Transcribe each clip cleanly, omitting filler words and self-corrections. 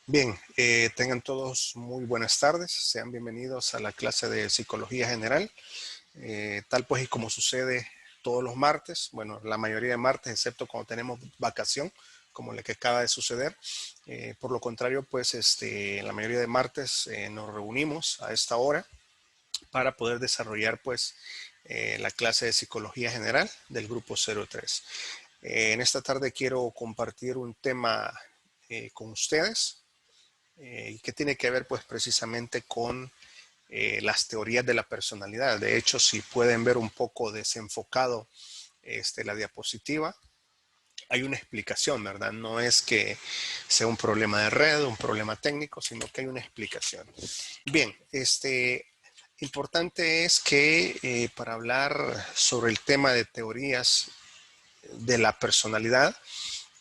Bien, tengan todos muy buenas tardes. Sean bienvenidos a la clase de Psicología General. Tal pues y como sucede todos los martes, bueno, la mayoría de martes, excepto cuando tenemos vacación, como la que acaba de suceder. Por lo contrario, pues la mayoría de martes nos reunimos a esta hora para poder desarrollar pues la clase de Psicología General del grupo 03. En esta tarde quiero compartir un tema con ustedes que tiene que ver pues precisamente con las teorías de la personalidad. De hecho, si pueden ver un poco desenfocado la diapositiva, hay una explicación, ¿verdad? No es que sea un problema de red, un problema técnico, sino que hay una explicación. Bien, importante es que para hablar sobre el tema de teorías de la personalidad,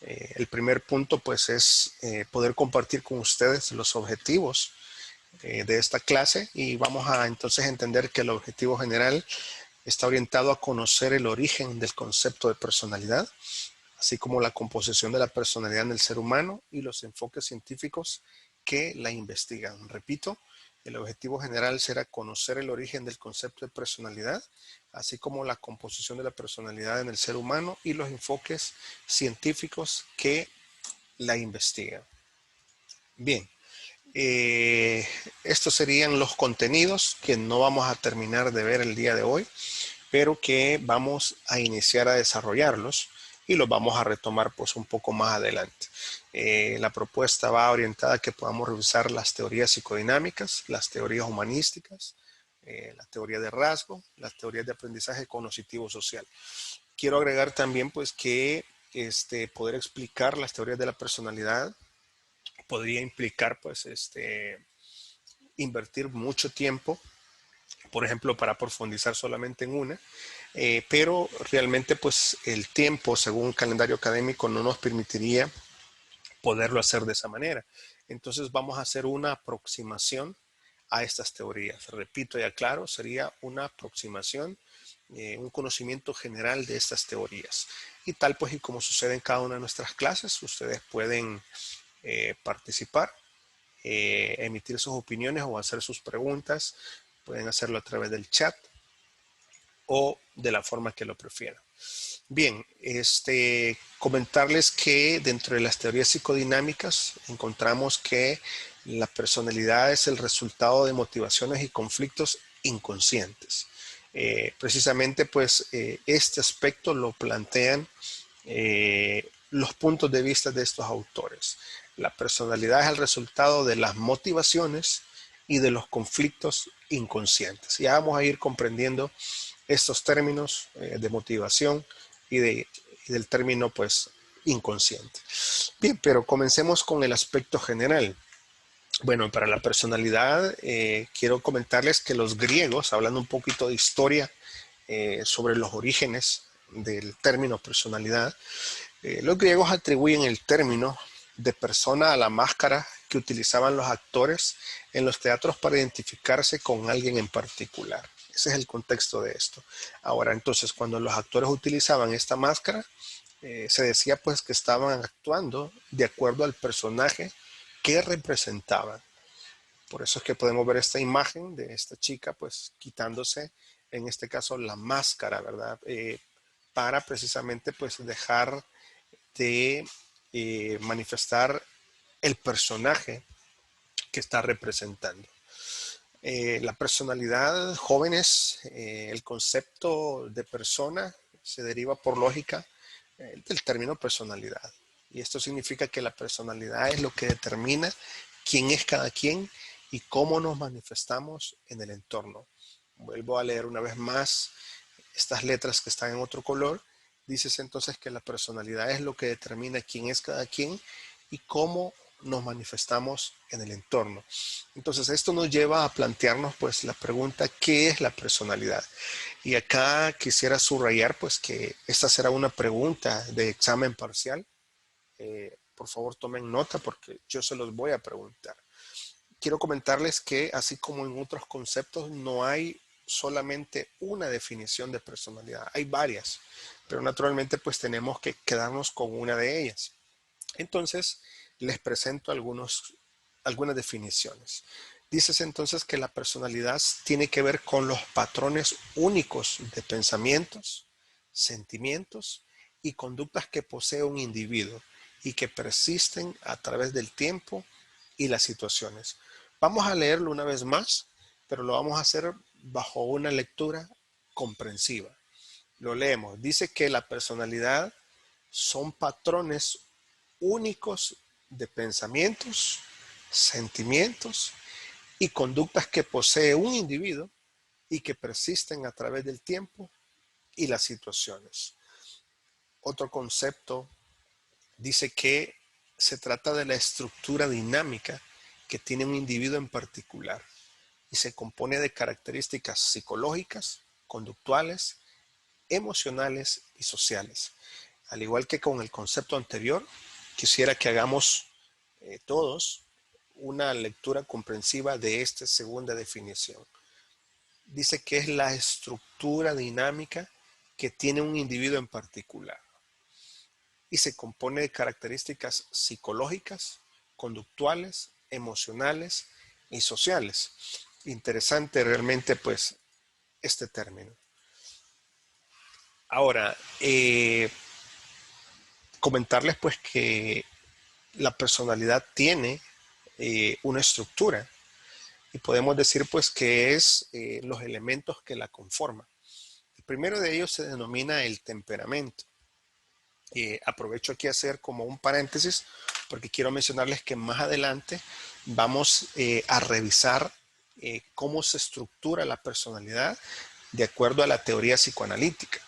el primer punto pues es poder compartir con ustedes los objetivos de esta clase y vamos a entonces entender que el objetivo general está orientado a conocer el origen del concepto de personalidad, así como la composición de la personalidad en el ser humano y los enfoques científicos que la investigan. Repito, el objetivo general será conocer el origen del concepto de personalidad, así como la composición de la personalidad en el ser humano y los enfoques científicos que la investigan. Bien, estos serían los contenidos que no vamos a terminar de ver el día de hoy, pero que vamos a iniciar a desarrollarlos y los vamos a retomar pues un poco más adelante. La propuesta va orientada a que podamos revisar las teorías psicodinámicas, las teorías humanísticas, la teoría de rasgo, las teorías de aprendizaje cognitivo social. Quiero agregar también pues que poder explicar las teorías de la personalidad podría implicar pues invertir mucho tiempo, por ejemplo, para profundizar solamente en una, pero realmente pues el tiempo, según un calendario académico, no nos permitiría poderlo hacer de esa manera. Entonces vamos a hacer una aproximación a estas teorías. Repito y aclaro, sería una aproximación, un conocimiento general de estas teorías. Y tal pues y como sucede en cada una de nuestras clases, ustedes pueden participar, emitir sus opiniones o hacer sus preguntas. Pueden hacerlo a través del chat o de la forma que lo prefieran. Bien, comentarles que dentro de las teorías psicodinámicas encontramos que la personalidad es el resultado de motivaciones y conflictos inconscientes. Precisamente, pues, este aspecto lo plantean los puntos de vista de estos autores. La personalidad es el resultado de las motivaciones y de los conflictos inconscientes. Ya vamos a ir comprendiendo estos términos de motivación y del término pues inconsciente. Bien, pero comencemos con el aspecto general. Bueno, para la personalidad quiero comentarles que los griegos, hablando un poquito de historia sobre los orígenes del término personalidad, los griegos atribuyen el término de persona a la máscara que utilizaban los actores en los teatros para identificarse con alguien en particular. Ese es el contexto de esto. Ahora, entonces, cuando los actores utilizaban esta máscara, se decía pues que estaban actuando de acuerdo al personaje que representaban. Por eso es que podemos ver esta imagen de esta chica pues quitándose, en este caso, la máscara, ¿verdad? Para precisamente pues dejar de manifestar el personaje que está representando. La personalidad, jóvenes, el concepto de persona se deriva por lógica del término personalidad. Y esto significa que la personalidad es lo que determina quién es cada quien y cómo nos manifestamos en el entorno. Vuelvo a leer una vez más estas letras que están en otro color. Dices entonces que la personalidad es lo que determina quién es cada quien y cómo nos manifestamos en el entorno. Entonces esto nos lleva a plantearnos pues la pregunta, ¿qué es la personalidad? Y acá quisiera subrayar pues que esta será una pregunta de examen parcial. Por favor tomen nota porque yo se los voy a preguntar. Quiero comentarles que así como en otros conceptos no hay solamente una definición de personalidad, hay varias, pero naturalmente pues tenemos que quedarnos con una de ellas. Entonces les presento algunos algunas definiciones. Dices entonces que la personalidad tiene que ver con los patrones únicos de pensamientos, sentimientos y conductas que posee un individuo y que persisten a través del tiempo y las situaciones. Vamos a leerlo una vez más, pero lo vamos a hacer bajo una lectura comprensiva. Lo leemos. Dice que la personalidad son patrones únicos de pensamientos, sentimientos y conductas que posee un individuo y que persisten a través del tiempo y las situaciones. Otro concepto dice que se trata de la estructura dinámica que tiene un individuo en particular y se compone de características psicológicas, conductuales, emocionales y sociales. Al igual que con el concepto anterior, quisiera que hagamos todos una lectura comprensiva de esta segunda definición. Dice que es la estructura dinámica que tiene un individuo en particular y se compone de características psicológicas, conductuales, emocionales y sociales. Interesante realmente pues este término. Ahora, comentarles pues que la personalidad tiene una estructura y podemos decir pues que es los elementos que la conforman. El primero de ellos se denomina el temperamento. Aprovecho aquí a hacer como un paréntesis porque quiero mencionarles que más adelante vamos a revisar cómo se estructura la personalidad de acuerdo a la teoría psicoanalítica,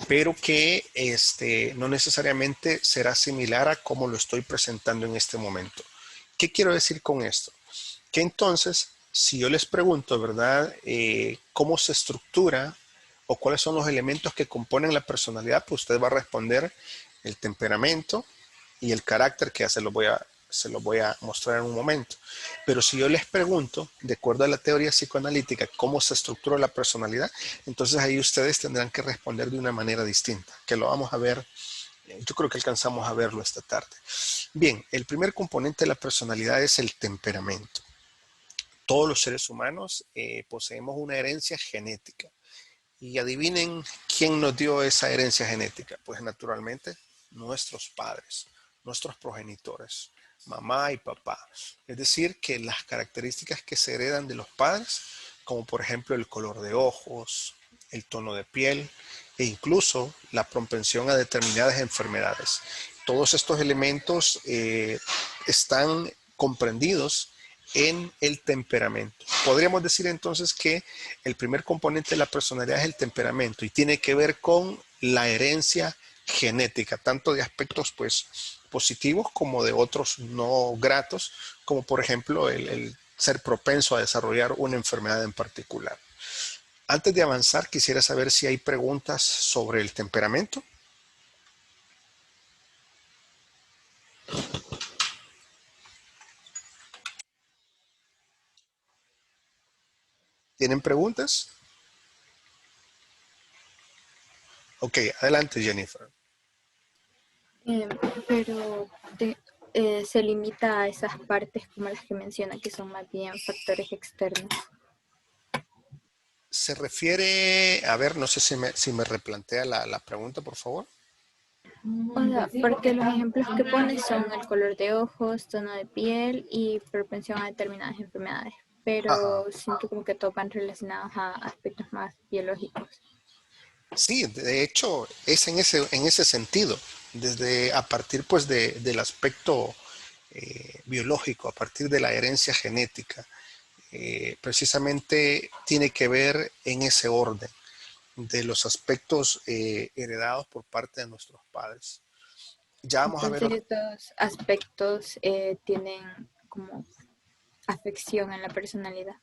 pero que no necesariamente será similar a cómo lo estoy presentando en este momento. ¿Qué quiero decir con esto? Que entonces, si yo les pregunto, ¿verdad? ¿Cómo se estructura o cuáles son los elementos que componen la personalidad? Pues usted va a responder el temperamento y el carácter, que ya se lo voy a mostrar en un momento. Pero si yo les pregunto, de acuerdo a la teoría psicoanalítica, cómo se estructura la personalidad, entonces ahí ustedes tendrán que responder de una manera distinta, que lo vamos a ver. Yo creo que alcanzamos a verlo esta tarde. Bien, el primer componente de la personalidad es el temperamento. Todos los seres humanos poseemos una herencia genética. Y adivinen quién nos dio esa herencia genética. Pues naturalmente nuestros padres, nuestros progenitores, mamá y papá. Es decir, que las características que se heredan de los padres, como por ejemplo el color de ojos, el tono de piel e incluso la propensión a determinadas enfermedades. Todos estos elementos están comprendidos en el temperamento. Podríamos decir entonces que el primer componente de la personalidad es el temperamento y tiene que ver con la herencia genética, tanto de aspectos pues positivos como de otros no gratos, como por ejemplo el ser propenso a desarrollar una enfermedad en particular. Antes de avanzar, quisiera saber si hay preguntas sobre el temperamento. ¿Tienen preguntas? Ok, adelante Jennifer. Eh, pero de- se limita a esas partes como las que menciona, que son más bien factores externos. Se refiere, a ver, no sé si me replantea la pregunta, por favor. O sea, porque los ejemplos que pone son el color de ojos, tono de piel y propensión a determinadas enfermedades, pero Ajá. siento como que todos van relacionados a aspectos más biológicos. Sí, de hecho es en ese sentido, desde a partir pues del aspecto biológico, a partir de la herencia genética, precisamente tiene que ver en ese orden de los aspectos heredados por parte de nuestros padres. Ya vamos a ver Entonces estos aspectos tienen como afección en la personalidad.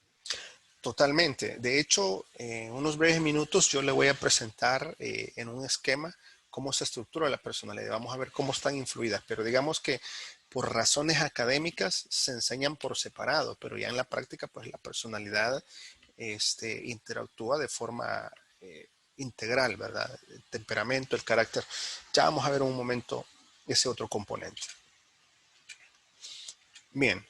totalmente. De hecho, en unos breves minutos yo le voy a presentar en un esquema cómo se estructura la personalidad. Vamos a ver cómo están influidas, pero digamos que por razones académicas se enseñan por separado, pero ya en la práctica pues la personalidad interactúa de forma integral, ¿verdad? El temperamento, el carácter. Ya vamos a ver en un momento ese otro componente. Bien,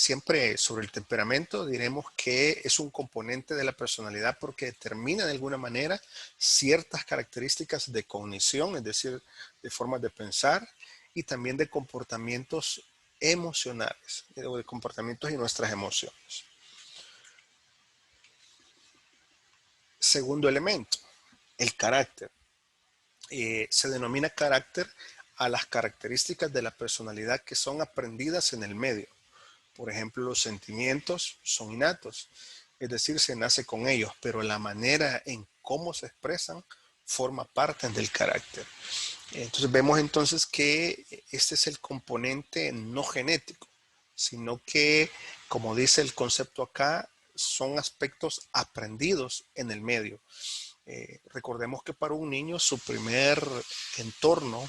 siempre sobre el temperamento diremos que es un componente de la personalidad porque determina de alguna manera ciertas características de cognición, es decir, de formas de pensar y también de comportamientos emocionales, o de comportamientos y nuestras emociones. Segundo elemento, el carácter. Se denomina carácter a las características de la personalidad que son aprendidas en el medio. Por ejemplo, los sentimientos son innatos, es decir, se nace con ellos, pero la manera en cómo se expresan forma parte del carácter. Entonces vemos entonces que este es el componente no genético, sino que, como dice el concepto acá, son aspectos aprendidos en el medio. Recordemos que para un niño su primer entorno,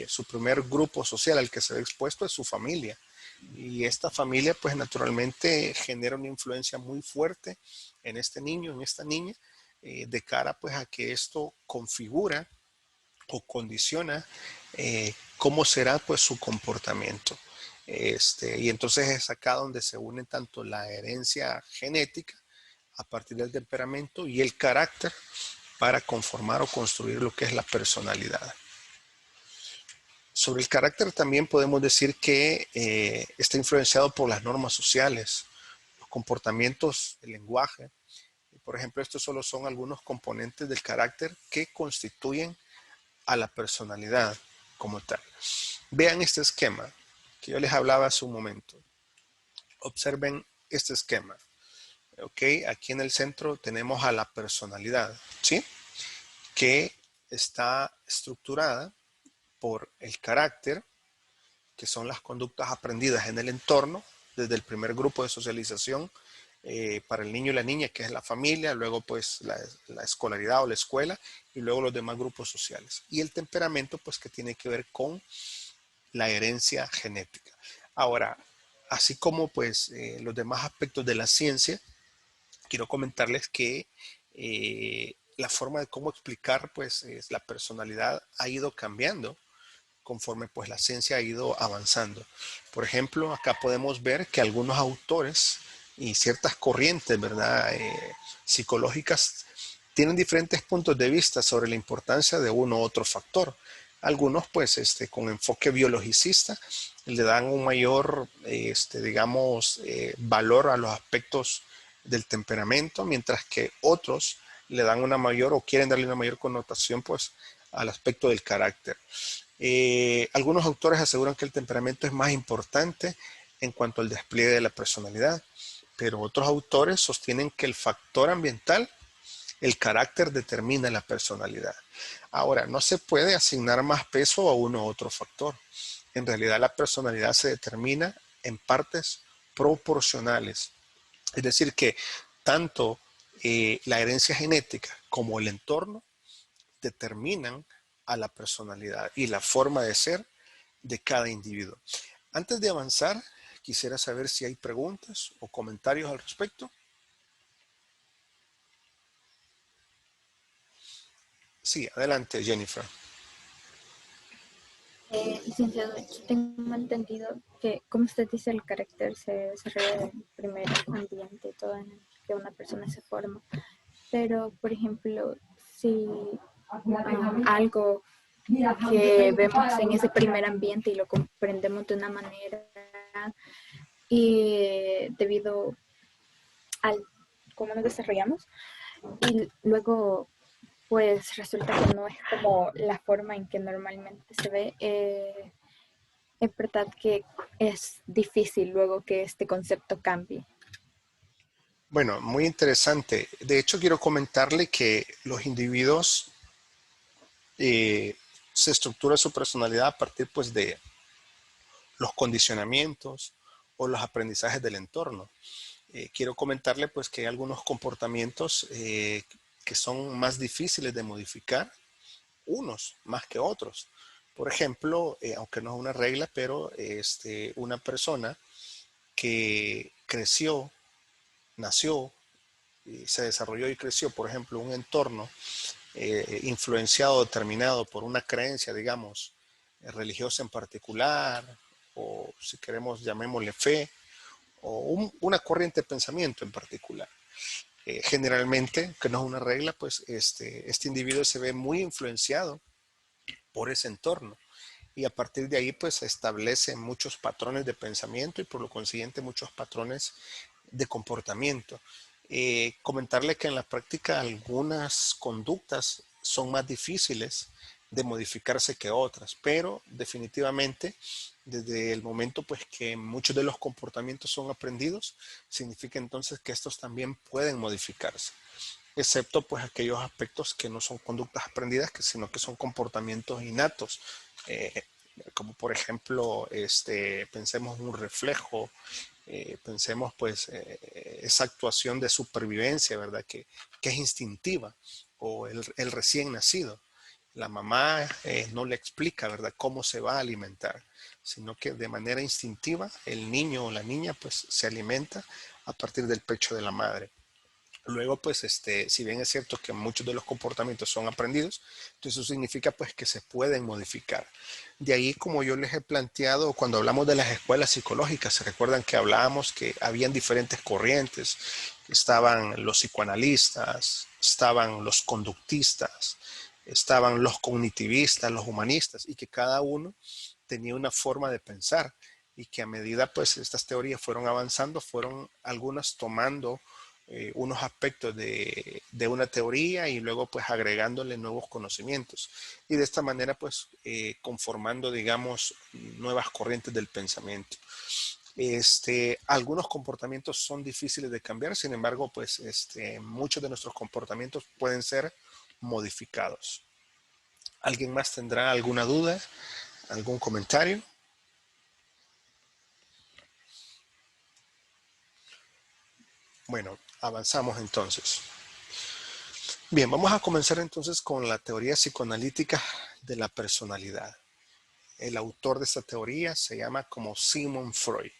su primer grupo social al que se ve expuesto es su familia. Y esta familia pues naturalmente genera una influencia muy fuerte en este niño, en esta niña, de cara pues a que esto configura o condiciona cómo será pues su comportamiento. Y entonces es acá donde se une tanto la herencia genética a partir del temperamento y el carácter para conformar o construir lo que es la personalidad. Sobre el carácter también podemos decir que está influenciado por las normas sociales, los comportamientos, el lenguaje. Por ejemplo, estos solo son algunos componentes del carácter que constituyen a la personalidad como tal. Vean este esquema que yo les hablaba hace un momento. Observen este esquema. Ok, aquí en el centro tenemos a la personalidad, ¿sí? Que está estructurada por el carácter, que son las conductas aprendidas en el entorno, desde el primer grupo de socialización para el niño y la niña, que es la familia, luego pues la escolaridad o la escuela, y luego los demás grupos sociales. Y el temperamento, pues que tiene que ver con la herencia genética. Ahora, así como pues los demás aspectos de la ciencia, quiero comentarles que la forma de cómo explicar pues la personalidad ha ido cambiando conforme pues la ciencia ha ido avanzando. Por ejemplo, acá podemos ver que algunos autores y ciertas corrientes, ¿verdad? Psicológicas tienen diferentes puntos de vista sobre la importancia de uno u otro factor. Algunos, pues, con enfoque biologicista, le dan un mayor, digamos, valor a los aspectos del temperamento, mientras que otros le dan una mayor o quieren darle una mayor connotación, pues, al aspecto del carácter. Algunos autores aseguran que el temperamento es más importante en cuanto al despliegue de la personalidad, pero otros autores sostienen que el factor ambiental, el carácter, determina la personalidad. Ahora, no se puede asignar más peso a uno u otro factor. En realidad, la personalidad se determina en partes proporcionales. Es decir, que tanto la herencia genética como el entorno determinan a la personalidad y la forma de ser de cada individuo. Antes de avanzar, quisiera saber si hay preguntas o comentarios al respecto. Sí, adelante, Jennifer. Licenciado, aquí tengo entendido que, como usted dice, el carácter se desarrolla en el primer ambiente, todo en el que una persona se forma. Pero, por ejemplo, si algo que vemos en ese primer ambiente y lo comprendemos de una manera y debido al cómo nos desarrollamos y luego pues resulta que no es como la forma en que normalmente se ve, es verdad que es difícil luego que este concepto cambie. Bueno, muy interesante. De hecho, quiero comentarle que los individuos se estructura su personalidad a partir pues de los condicionamientos o los aprendizajes del entorno. Quiero comentarle pues que hay algunos comportamientos que son más difíciles de modificar, unos más que otros. Por ejemplo, aunque no es una regla, pero una persona que creció, nació, se desarrolló y creció, por ejemplo, un entorno influenciado, determinado por una creencia, digamos, religiosa en particular, o si queremos llamémosle fe, o una corriente de pensamiento en particular. Generalmente, que no es una regla, pues este individuo se ve muy influenciado por ese entorno y a partir de ahí pues establece muchos patrones de pensamiento y por lo consiguiente muchos patrones de comportamiento. Comentarle que en la práctica algunas conductas son más difíciles de modificarse que otras, pero definitivamente desde el momento pues que muchos de los comportamientos son aprendidos, significa entonces que estos también pueden modificarse, excepto pues aquellos aspectos que no son conductas aprendidas, sino que son comportamientos innatos, eh, como por ejemplo, pensemos en un reflejo, pensemos pues esa actuación de supervivencia, ¿verdad? Que es instintiva, o el recién nacido. La mamá no le explica, ¿verdad?, cómo se va a alimentar, sino que de manera instintiva el niño o la niña pues se alimenta a partir del pecho de la madre. Luego, pues, si bien es cierto que muchos de los comportamientos son aprendidos, entonces eso significa pues que se pueden modificar. De ahí, como yo les he planteado, cuando hablamos de las escuelas psicológicas, se recuerdan que hablábamos que habían diferentes corrientes, estaban los psicoanalistas, estaban los conductistas, estaban los cognitivistas, los humanistas, y que cada uno tenía una forma de pensar y que a medida pues estas teorías fueron avanzando, fueron algunas tomando unos aspectos de una teoría y luego pues agregándole nuevos conocimientos y de esta manera pues conformando digamos nuevas corrientes del pensamiento. Algunos comportamientos son difíciles de cambiar, sin embargo pues muchos de nuestros comportamientos pueden ser modificados. ¿Alguien más tendrá alguna duda? ¿Algún comentario? Bueno, avanzamos entonces. Bien, vamos a comenzar entonces con la teoría psicoanalítica de la personalidad. El autor de esta teoría se llama como Sigmund Freud.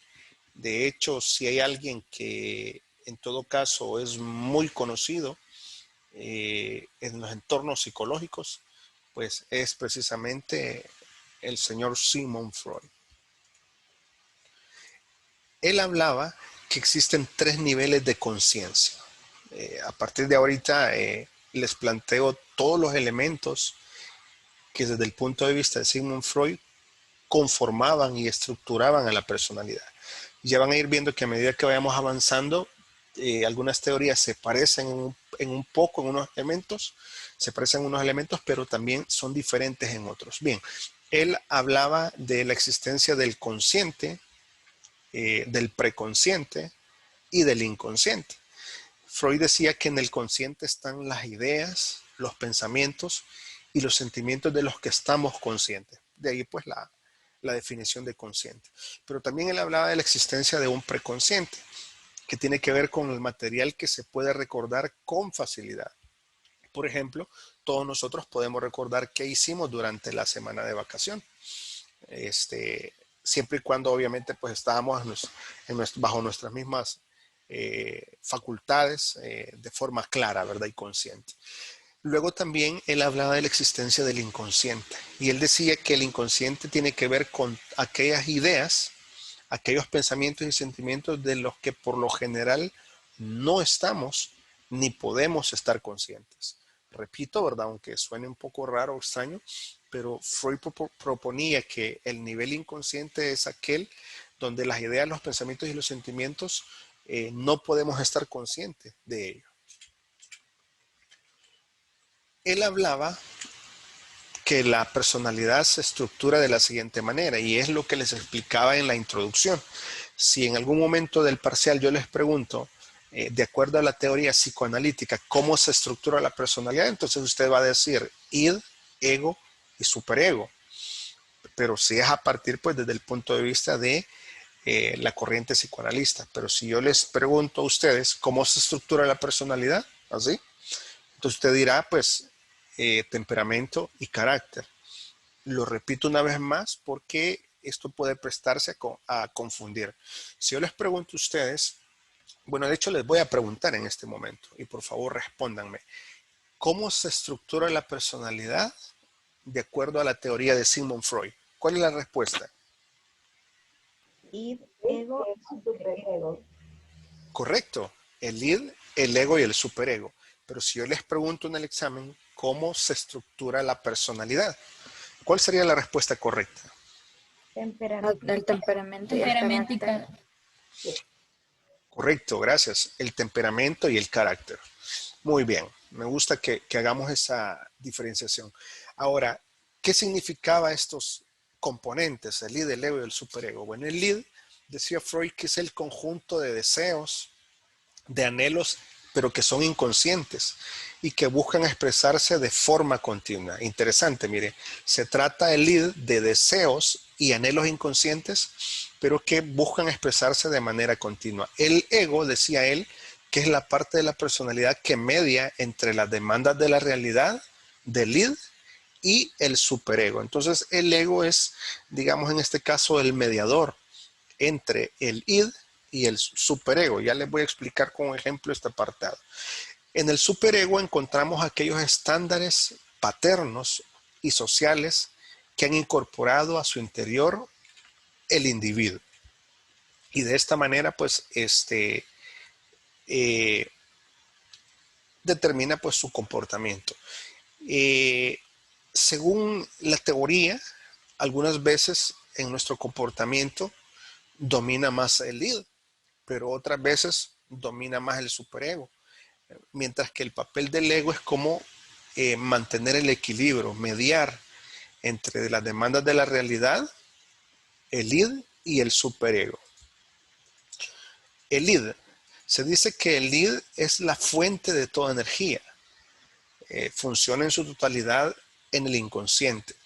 De hecho, si hay alguien que en todo caso es muy conocido en los entornos psicológicos, pues es precisamente el señor Sigmund Freud. Él hablaba que existen 3 niveles de conciencia. A partir de ahorita les planteo todos los elementos que desde el punto de vista de Sigmund Freud conformaban y estructuraban a la personalidad. Ya van a ir viendo que a medida que vayamos avanzando, algunas teorías se parecen en un poco en unos elementos, se parecen en unos elementos, pero también son diferentes en otros. Bien, él hablaba de la existencia del consciente, del preconsciente y del inconsciente. Freud decía que en el consciente están las ideas, los pensamientos y los sentimientos de los que estamos conscientes. De ahí pues la definición de consciente. Pero también él hablaba de la existencia de un preconsciente, que tiene que ver con el material que se puede recordar con facilidad. Por ejemplo, todos nosotros podemos recordar qué hicimos durante la semana de vacación. Siempre y cuando obviamente pues estábamos bajo nuestras mismas facultades de forma clara, ¿verdad? Y consciente. Luego también él hablaba de la existencia del inconsciente y él decía que el inconsciente tiene que ver con aquellas ideas, aquellos pensamientos y sentimientos de los que por lo general no estamos ni podemos estar conscientes. Repito, ¿verdad? Aunque suene un poco raro o extraño, pero Freud proponía que el nivel inconsciente es aquel donde las ideas, los pensamientos y los sentimientos no podemos estar conscientes de ello. Él hablaba que la personalidad se estructura de la siguiente manera y es lo que les explicaba en la introducción. Si en algún momento del parcial yo les pregunto, de acuerdo a la teoría psicoanalítica, cómo se estructura la personalidad, entonces usted va a decir id, ego y superego. Pero si es a partir, pues, desde el punto de vista de la corriente psicoanalista. Pero si yo les pregunto a ustedes cómo se estructura la personalidad, así, entonces usted dirá, pues, temperamento y carácter. Lo repito una vez más porque esto puede prestarse a confundir. Si yo les pregunto a ustedes, bueno, de hecho les voy a preguntar en este momento y por favor respóndanme, ¿cómo se estructura la personalidad de acuerdo a la teoría de Sigmund Freud? ¿Cuál es la respuesta? id, ego y superego. Correcto, el id, el ego y el superego. Pero si yo les pregunto en el examen cómo se estructura la personalidad, ¿cuál sería la respuesta correcta? Temperamento. El temperamento y el carácter. Correcto, gracias. El temperamento y el carácter. Muy bien, me gusta que hagamos esa diferenciación. Ahora, ¿qué significaba estos componentes, el id, el ego y el superego? Bueno, el id, decía Freud, que es el conjunto de deseos, de anhelos, pero que son inconscientes y que buscan expresarse de forma continua. Interesante, mire, se trata el id de deseos y anhelos inconscientes, pero que buscan expresarse de manera continua. El ego, decía él, que es la parte de la personalidad que media entre las demandas de la realidad, del id, y el superego. Entonces, el ego es, digamos en este caso, el mediador entre el id y el superego. Ya les voy a explicar con ejemplo este apartado. En el superego encontramos aquellos estándares paternos y sociales que han incorporado a su interior el individuo. Y de esta manera, pues, eh, determina pues su comportamiento. Según la teoría, algunas veces en nuestro comportamiento domina más el id, pero otras veces domina más el superego. Mientras que el papel del ego es como mantener el equilibrio, mediar entre las demandas de la realidad, el id y el superego. El id, se dice que el id es la fuente de toda energía, funciona en su totalidad en el inconsciente.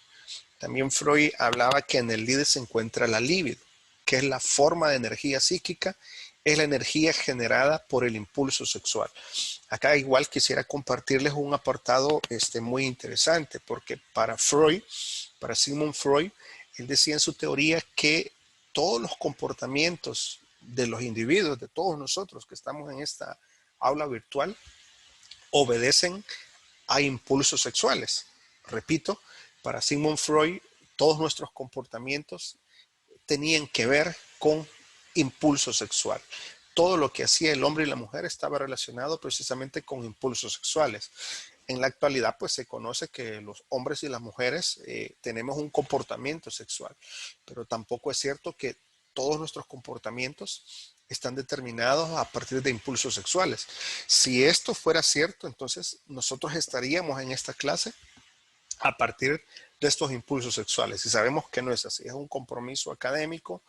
También Freud hablaba que en el id se encuentra la libido, que es la forma de energía psíquica, es la energía generada por el impulso sexual. Acá igual quisiera compartirles un apartado muy interesante, porque para Freud, para Sigmund Freud, él decía en su teoría que todos los comportamientos de los individuos, de todos nosotros que estamos en esta aula virtual, obedecen a impulsos sexuales. Repito, para Sigmund Freud, todos nuestros comportamientos tenían que ver con impulso sexual. Todo lo que hacía el hombre y la mujer estaba relacionado precisamente con impulsos sexuales. En la actualidad, pues se conoce que los hombres y las mujeres tenemos un comportamiento sexual, pero tampoco es cierto que todos nuestros comportamientos están determinados a partir de impulsos sexuales. Si esto fuera cierto, entonces nosotros estaríamos en esta clase a partir de estos impulsos sexuales. Y sabemos que no es así, es un compromiso académico,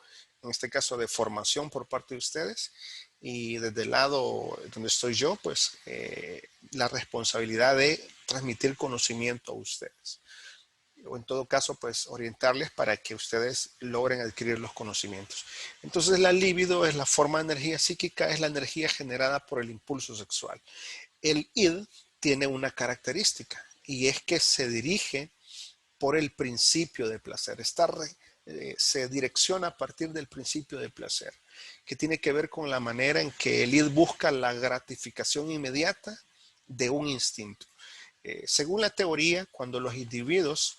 en este caso de formación por parte de ustedes, y desde el lado donde estoy yo, pues la responsabilidad de transmitir conocimiento a ustedes. O en todo caso, pues orientarles para que ustedes logren adquirir los conocimientos. Entonces la libido es la forma de energía psíquica, es la energía generada por el impulso sexual. El id tiene una característica y es que se dirige por el principio de placer. Se direcciona a partir del principio de placer, que tiene que ver con la manera en que el id busca la gratificación inmediata de un instinto. Según la teoría, cuando los individuos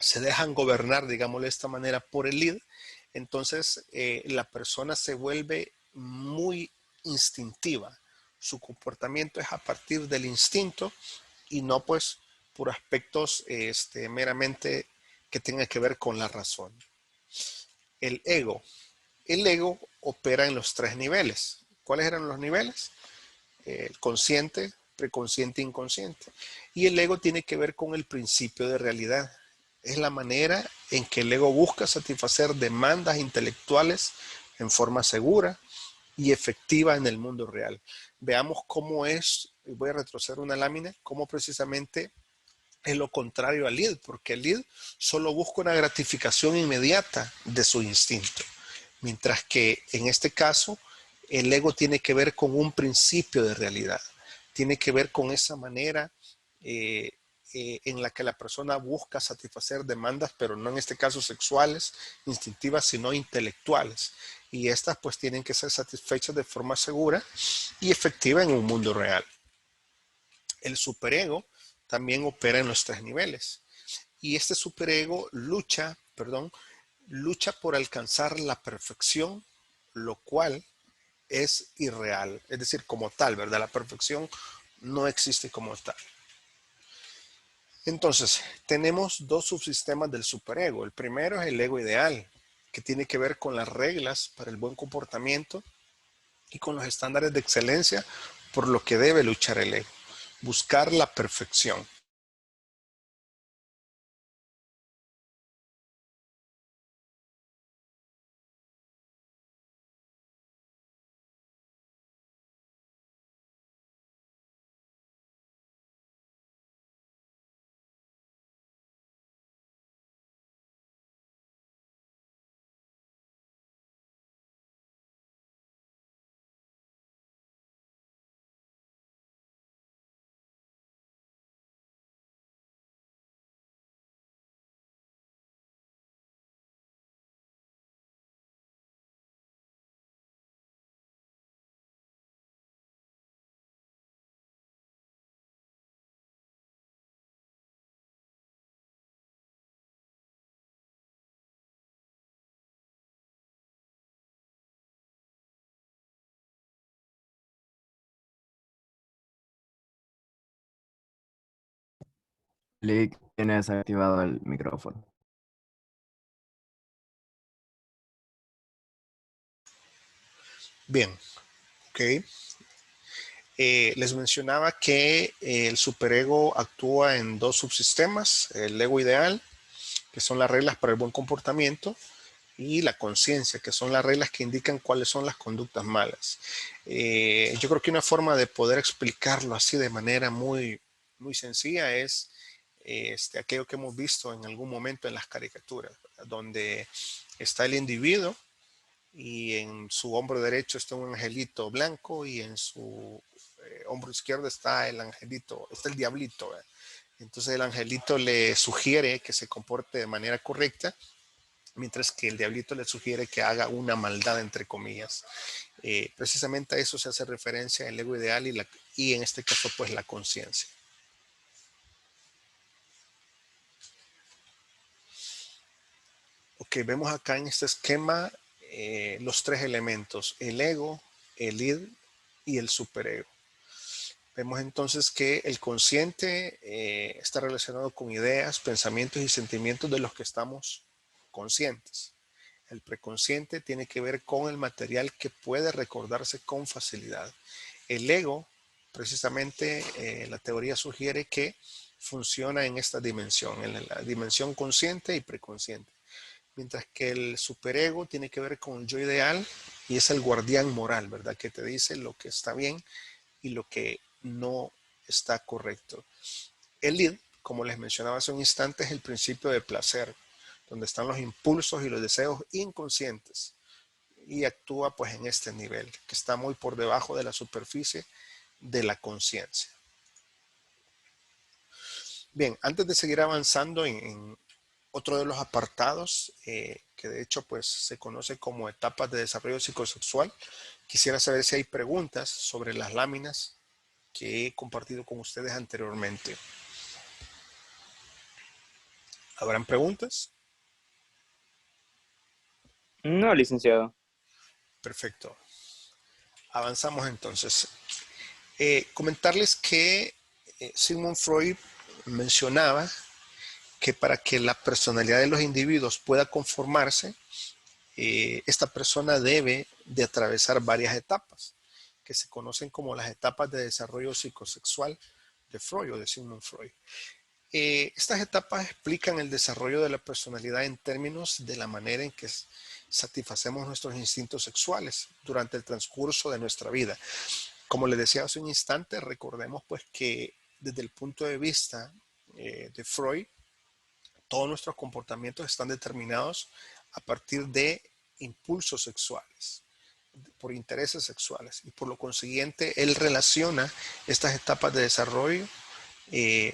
se dejan gobernar, digámoslo de esta manera, por el id, entonces la persona se vuelve muy instintiva. Su comportamiento es a partir del instinto y no pues por aspectos meramente que tengan que ver con la razón. El ego. El ego opera en los tres niveles. ¿Cuáles eran los niveles? El consciente, preconsciente e inconsciente. Y el ego tiene que ver con el principio de realidad. Es la manera en que el ego busca satisfacer demandas intelectuales en forma segura y efectiva en el mundo real. Veamos cómo es, voy a retroceder una lámina, cómo precisamente es lo contrario al id, porque el id solo busca una gratificación inmediata de su instinto, mientras que en este caso el ego tiene que ver con un principio de realidad, tiene que ver con esa manera en la que la persona busca satisfacer demandas, pero no en este caso sexuales, instintivas, sino intelectuales. Y estas pues tienen que ser satisfechas de forma segura y efectiva en un mundo real. El superego también opera en los tres niveles. Y este superego lucha, lucha por alcanzar la perfección, lo cual es irreal, es decir, como tal, ¿verdad? La perfección no existe como tal. Entonces, tenemos dos subsistemas del superego. El primero es el ego ideal, que tiene que ver con las reglas para el buen comportamiento y con los estándares de excelencia por lo que debe luchar el ego. Buscar la perfección. Lick tiene desactivado el micrófono. Bien, ok. Les mencionaba que el superego actúa en dos subsistemas, el ego ideal, que son las reglas para el buen comportamiento, y la conciencia, que son las reglas que indican cuáles son las conductas malas. Yo creo que una forma de poder explicarlo así de manera muy, muy sencilla es aquello que hemos visto en algún momento en las caricaturas, ¿verdad? Donde está el individuo y en su hombro derecho está un angelito blanco y en su hombro izquierdo está el angelito, está el diablito, ¿verdad? Entonces el angelito le sugiere que se comporte de manera correcta, mientras que el diablito le sugiere que haga una maldad, entre comillas. Precisamente a eso se hace referencia en el ego ideal y en este caso pues la conciencia. Ok, vemos acá en este esquema los tres elementos, el ego, el id y el superego. Vemos entonces que el consciente está relacionado con ideas, pensamientos y sentimientos de los que estamos conscientes. El preconsciente tiene que ver con el material que puede recordarse con facilidad. El ego, precisamente, la teoría sugiere que funciona en esta dimensión, en la dimensión consciente y preconsciente. Mientras que el superego tiene que ver con el yo ideal y es el guardián moral, ¿verdad? Que te dice lo que está bien y lo que no está correcto. El id, como les mencionaba hace un instante, es el principio de placer, donde están los impulsos y los deseos inconscientes y actúa pues en este nivel, que está muy por debajo de la superficie de la conciencia. Bien, antes de seguir avanzando en otro de los apartados, que de hecho pues se conoce como etapas de desarrollo psicosexual, quisiera saber si hay preguntas sobre las láminas que he compartido con ustedes anteriormente. ¿Habrán preguntas? No, licenciado. Perfecto. Avanzamos entonces. Comentarles que Sigmund Freud mencionaba que para que la personalidad de los individuos pueda conformarse, esta persona debe de atravesar varias etapas, que se conocen como las etapas de desarrollo psicosexual de Freud o de Sigmund Freud. Estas etapas explican el desarrollo de la personalidad en términos de la manera en que satisfacemos nuestros instintos sexuales durante el transcurso de nuestra vida. Como les decía hace un instante, recordemos pues que desde el punto de vista de Freud, todos nuestros comportamientos están determinados a partir de impulsos sexuales, por intereses sexuales. Y por lo consiguiente, él relaciona estas etapas de desarrollo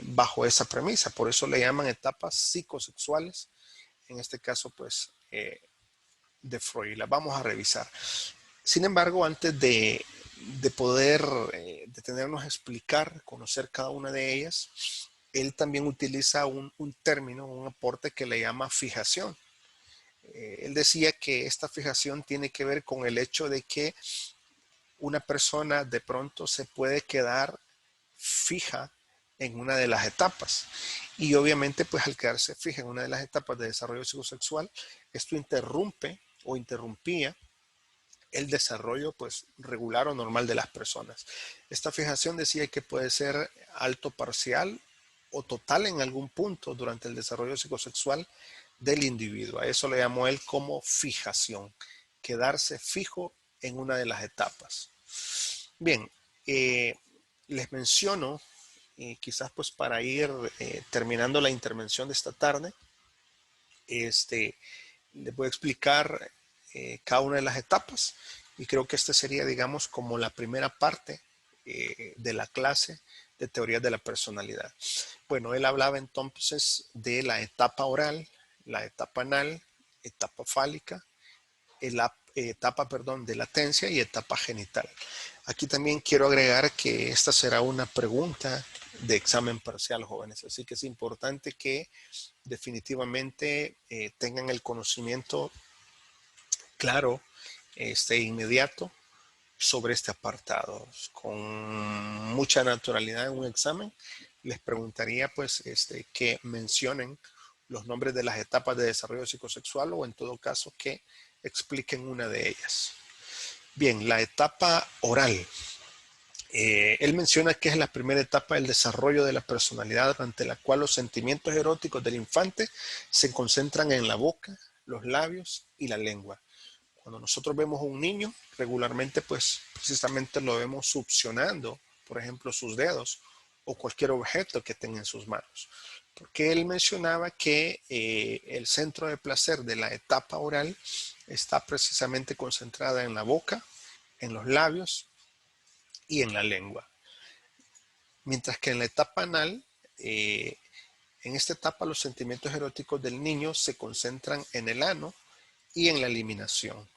bajo esa premisa. Por eso le llaman etapas psicosexuales, en este caso, pues, de Freud. Las vamos a revisar. Sin embargo, antes de poder detenernos a explicar, conocer cada una de ellas, él también utiliza un término, un aporte que le llama fijación. Él decía que esta fijación tiene que ver con el hecho de que una persona de pronto se puede quedar fija en una de las etapas. Y obviamente, pues al quedarse fija en una de las etapas de desarrollo psicosexual, esto interrumpe o interrumpía el desarrollo pues regular o normal de las personas. Esta fijación decía que puede ser alto parcial o total en algún punto durante el desarrollo psicosexual del individuo. A eso le llamó él como fijación, quedarse fijo en una de las etapas. Bien, les menciono, quizás pues para ir terminando la intervención de esta tarde, les voy a explicar cada una de las etapas y creo que esta sería, digamos, como la primera parte de la clase de teorías de la personalidad. Bueno, él hablaba entonces de la etapa oral, la etapa anal, etapa fálica, etapa, perdón, de latencia y etapa genital. Aquí también quiero agregar que esta será una pregunta de examen parcial, jóvenes, así que es importante que definitivamente tengan el conocimiento claro, inmediato sobre este apartado. Con mucha naturalidad en un examen les preguntaría pues que mencionen los nombres de las etapas de desarrollo psicosexual o en todo caso que expliquen una de ellas. Bien, la etapa oral. Él menciona que es la primera etapa del desarrollo de la personalidad ante la cual los sentimientos eróticos del infante se concentran en la boca, los labios y la lengua. Cuando nosotros vemos a un niño, regularmente pues precisamente lo vemos succionando, por ejemplo, sus dedos o cualquier objeto que tenga en sus manos. Porque él mencionaba que el centro de placer de la etapa oral está precisamente concentrada en la boca, en los labios y en la lengua. Mientras que en la etapa anal, en esta etapa los sentimientos eróticos del niño se concentran en el ano y en la eliminación.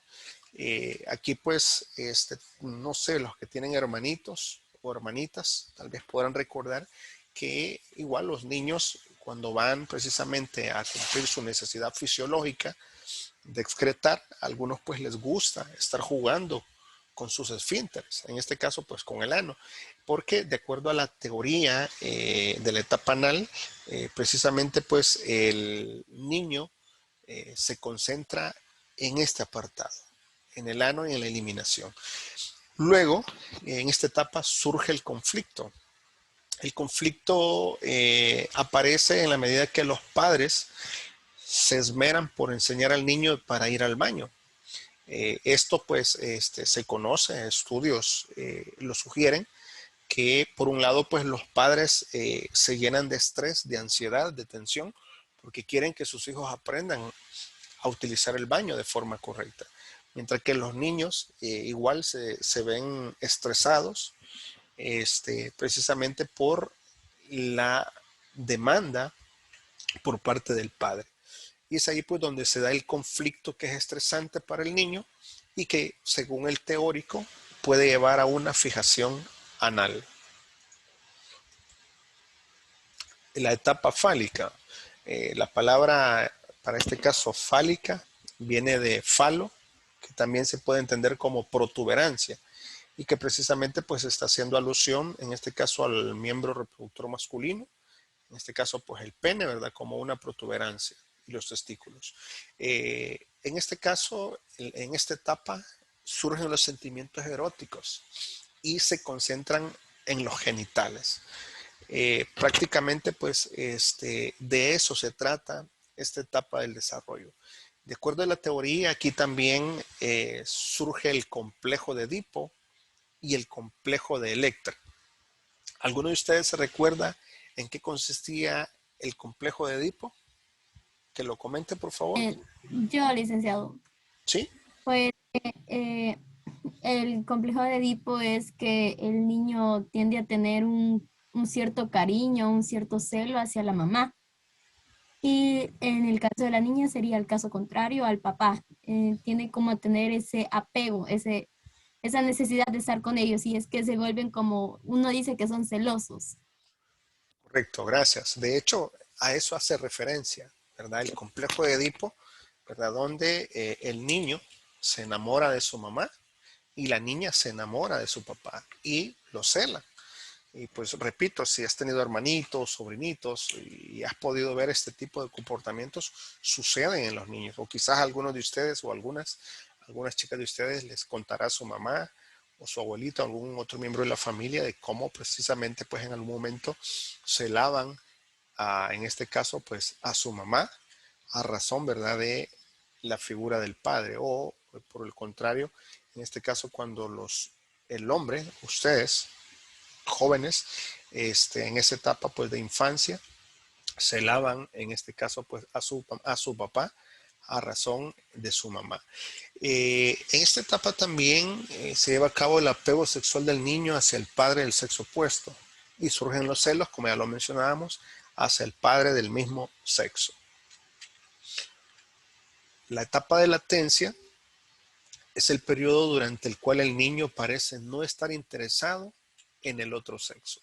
Aquí pues, no sé, los que tienen hermanitos o hermanitas tal vez podrán recordar que igual los niños cuando van precisamente a cumplir su necesidad fisiológica de excretar, a algunos pues les gusta estar jugando con sus esfínteres, en este caso pues con el ano, porque de acuerdo a la teoría de la etapa anal, precisamente pues el niño se concentra en este apartado, en el ano y en la eliminación. Luego, en esta etapa surge el conflicto. El conflicto aparece en la medida que los padres se esmeran por enseñar al niño para ir al baño. Esto pues se conoce, estudios lo sugieren, que por un lado pues los padres se llenan de estrés, de ansiedad, de tensión, porque quieren que sus hijos aprendan a utilizar el baño de forma correcta. Mientras que los niños igual se ven estresados precisamente por la demanda por parte del padre. Y es ahí pues donde se da el conflicto que es estresante para el niño y que según el teórico puede llevar a una fijación anal. La etapa fálica. La palabra para este caso fálica viene de falo, que también se puede entender como protuberancia y que precisamente pues está haciendo alusión en este caso al miembro reproductor masculino, en este caso pues el pene, ¿verdad? Como una protuberancia y los testículos. En este caso, en esta etapa surgen los sentimientos eróticos y se concentran en los genitales. Prácticamente pues de eso se trata esta etapa del desarrollo. De acuerdo a la teoría, aquí también surge el complejo de Edipo y el complejo de Electra. ¿Alguno de ustedes se recuerda en qué consistía el complejo de Edipo? Que lo comente, por favor. Yo, licenciado, ¿Sí? pues el complejo de Edipo es que el niño tiende a tener un cierto cariño, un cierto celo hacia la mamá. Y en el caso de la niña sería el caso contrario al papá. Tiene como a tener ese apego, esa necesidad de estar con ellos y es que se vuelven como, uno dice que son celosos. Correcto, gracias. De hecho, a eso hace referencia, ¿verdad? El complejo de Edipo ¿verdad? Donde el niño se enamora de su mamá y la niña se enamora de su papá y lo cela. Y pues repito, si has tenido hermanitos, sobrinitos y has podido ver este tipo de comportamientos, suceden en los niños. O quizás algunos de ustedes o algunas chicas de ustedes les contará a su mamá o su abuelito, algún otro miembro de la familia, de cómo precisamente pues en algún momento celaban en este caso pues a su mamá a razón, ¿verdad?, de la figura del padre, o por el contrario, en este caso cuando el hombre, ustedes jóvenes, en esa etapa pues de infancia, celaban en este caso pues a su papá a razón de su mamá. En esta etapa también se lleva a cabo el apego sexual del niño hacia el padre del sexo opuesto y surgen los celos, como ya lo mencionábamos, hacia el padre del mismo sexo. La etapa de latencia es el periodo durante el cual el niño parece no estar interesado en el otro sexo.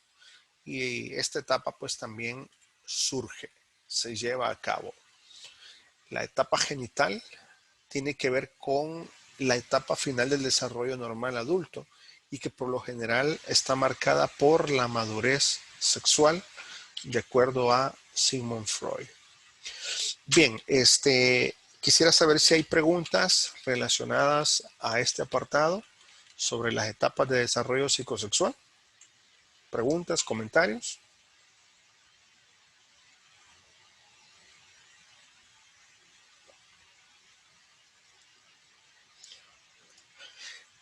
Y esta etapa pues también surge, se lleva a cabo. La etapa genital tiene que ver con la etapa final del desarrollo normal adulto y que por lo general está marcada por la madurez sexual, de acuerdo a Sigmund Freud. Bien, quisiera saber si hay preguntas relacionadas a este apartado sobre las etapas de desarrollo psicosexual. ¿Preguntas, comentarios?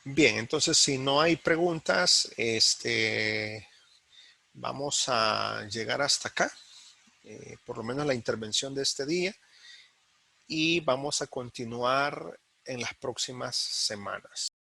Bien, entonces si no hay preguntas, vamos a llegar hasta acá, por lo menos la intervención de este día, y vamos a continuar en las próximas semanas.